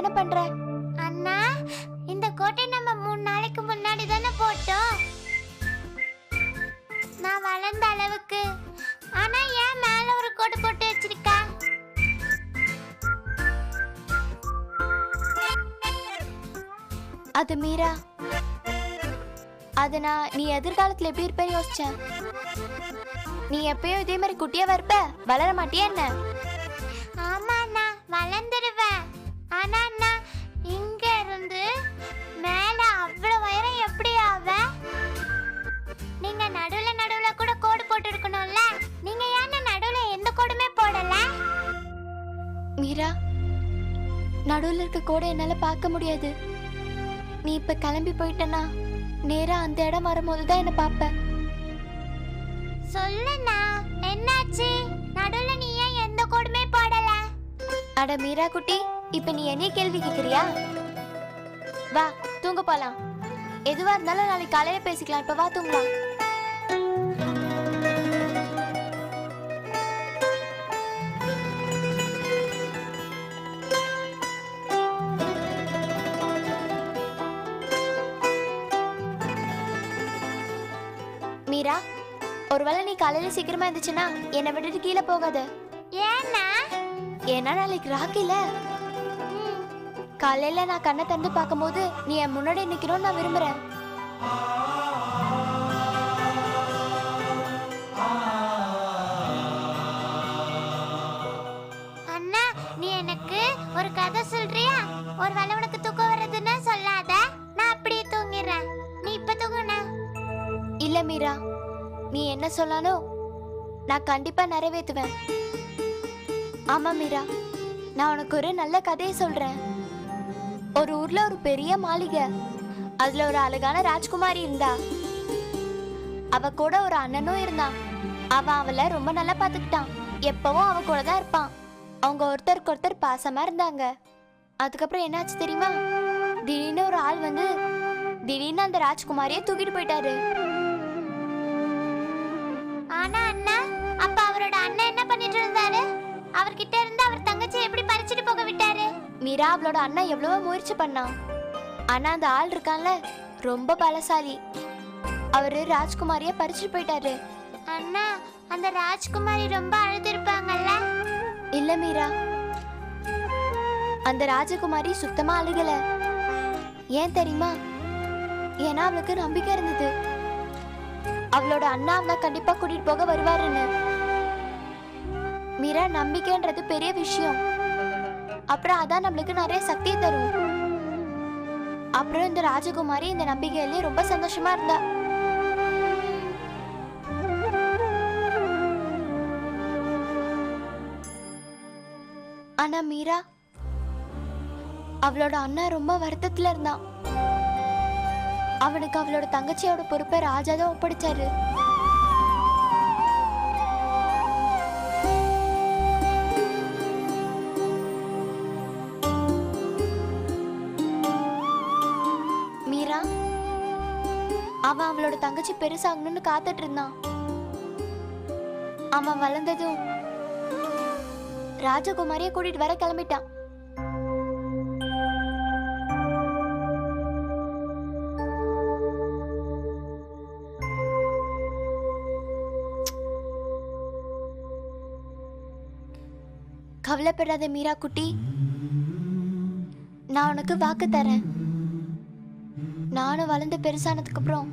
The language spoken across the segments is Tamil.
என்ன பண்ற? அண்ணா, இந்த கோட்டை நம்ம 3 நாளைக்கு முன்னாடி தானே போட்டோம். நான் வளர்ந்த அளவுக்கு. ஆனா ஏன் மேல ஒரு கோட்டை போட்டு வச்சிருக்க? அது மீரா, அது நீ எதிர்காலத்துல எப்படி இருப்பேன்னு யோசிச்சேன். நீ எப்பயும் இதே மாதிரி குட்டியா இருப்ப, வளர மாட்டியா என்ன? ஆமா அண்ணா, வளர்ந்துடுவேன். ஆனா அண்ணா, இங்க இருந்து மேல அவ்வளவு உயரம் எப்படி ஆவ? நீங்க நடுவுல நடுவுல கூட கோடு போட்டு இருக்கணும்ல. நீங்க ஏன் நடுவுல எந்த கோடுமே போடல? மீரா, நடுவுல இருக்க கோடை என்னால பார்க்க முடியாது. நீ இப்ப கிளம்பி போயிட்டனா நேரா அந்த இடம் வரும்போதுதான் என்ன பாப்ப. சொல்லுண்ணா, என்னாச்சு? நடுவுல நீ ஏன் எந்த கோடுமே போடல? அட மீரா குட்டி, இப்ப நீ என்ன கேள்வி கேக்குறியா? வா தூங்க போலாம். எதுவா இருந்தாலும் நாளைக்கு காலையில பேசிக்கலாம். இப்ப வா தூங்கலாம். மீரா, ஒருவேளை நீ காலையில சீக்கிரமா இருந்துச்சுன்னா என்னை விட்டுட்டு கீழே போகாத. ஏன்னா? ஏன்னா நாளைக்கு ராக்கில. காலையில நான் கண்ணை திறந்து பார்க்கும்போது நீ என் முன்னாடி நிக்கணும்னு நான் விரும்புறேன். அண்ணா, நீ எனக்கு ஒரு கதை சொல்றியா? ஒருவேளை உனக்கு தூக்கம் வருதுன்னா சொல்லாத, நான் அப்படியே தூங்கிடுறேன். நீ இப்ப தூங்குனா? இல்ல மீரா, நீ என்ன சொன்னாலும் நான் கண்டிப்பா நிறைவேற்றுவேன். ஆமா மீரா, நான் உனக்கு ஒரு நல்ல கதையை சொல்றேன். ஒரு ஊர்ல ஒரு பெரிய மாளிகை, அதுல ஒரு அழகான ராஜ்குமாரி இருந்தா. அவ கூட ஒரு அண்ணனும் இருந்தான். அவன் அவளை ரொம்ப நல்லா பாத்துக்கிட்டான். எப்பவும் அவ கூட தான் இருப்பான். அவங்க ஒருத்தருக்கு ஒருத்தர் பாசமா இருந்தாங்க. அதுக்கப்புறம் என்னாச்சு தெரியுமா? திடீர்னு ஒரு ஆள் வந்து திடீர்னு அந்த ராஜ்குமாரியை தூக்கிட்டு போயிட்டாரு. ஆனா அண்ணா, அப்ப அவரோட அண்ணன் என்ன பண்ணிட்டு இருந்தாரு? அவர்கிட்ட இருந்து அவர் தங்கச்சி எப்படி பறிச்சிட்டு போக விட்டாரு? மீரா, அவளோட அண்ணன் எவ்வளவோ முயற்சி பண்ணான். ஆனா அந்த ஆள் இருக்கான்ல, ரொம்ப பலசாலி. அவரு ராஜ்குமாரிய பறிச்சுட்டு போயிட்டாரு. அண்ணா, அந்த ராஜ்குமாரி ரொம்ப அழுதுருப்பாங்கல்ல? இல்ல மீரா, அந்த ராஜகுமாரி சுத்தமா அழுகல. ஏன் தெரியுமா? ஏன்னா அவளுக்கு நம்பிக்கை இருந்தது. அவளோட அண்ணா அவனை கண்டிப்பா கூட்டிட்டு போக வருவாருன்னு. மீரா, நம்பிக்கைன்றது பெரிய விஷயம். அப்புறம் அதான் நம்மளுக்கு நிறைய சக்தி தரும். அப்புறம் இந்த ராஜகுமாரி இந்த நம்பிக்கையிலே ரொம்ப சந்தோஷமா இருந்தா. ஆனா மீரா, அவளோட அண்ணா ரொம்ப வருத்தத்துல இருந்தான். அவனுக்கு அவளோட தங்கச்சியோட பொறுப்பை ராஜா தான் ஒப்படைச்சாரு. மீரா, அவன் அவளோட தங்கச்சி பெருசாகணும்னு காத்துட்டு இருந்தான். அவன் வளர்ந்ததும் ராஜகுமாரியை கூட்டிட்டு வர கிளம்பிட்டான். கவலைப்படாத மீரா குட்டி, நான் உனக்கு வாக்கு தரேன். நானும் வளர்ந்து பெருசானதுக்கு அப்புறம்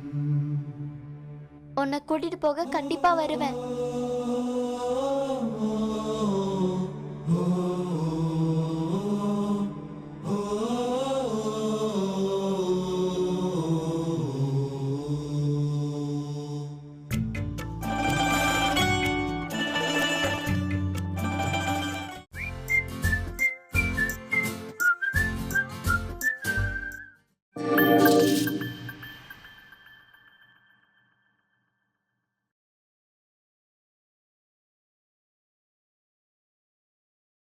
உன்னை கூட்டிட்டு போக கண்டிப்பா வருவேன்.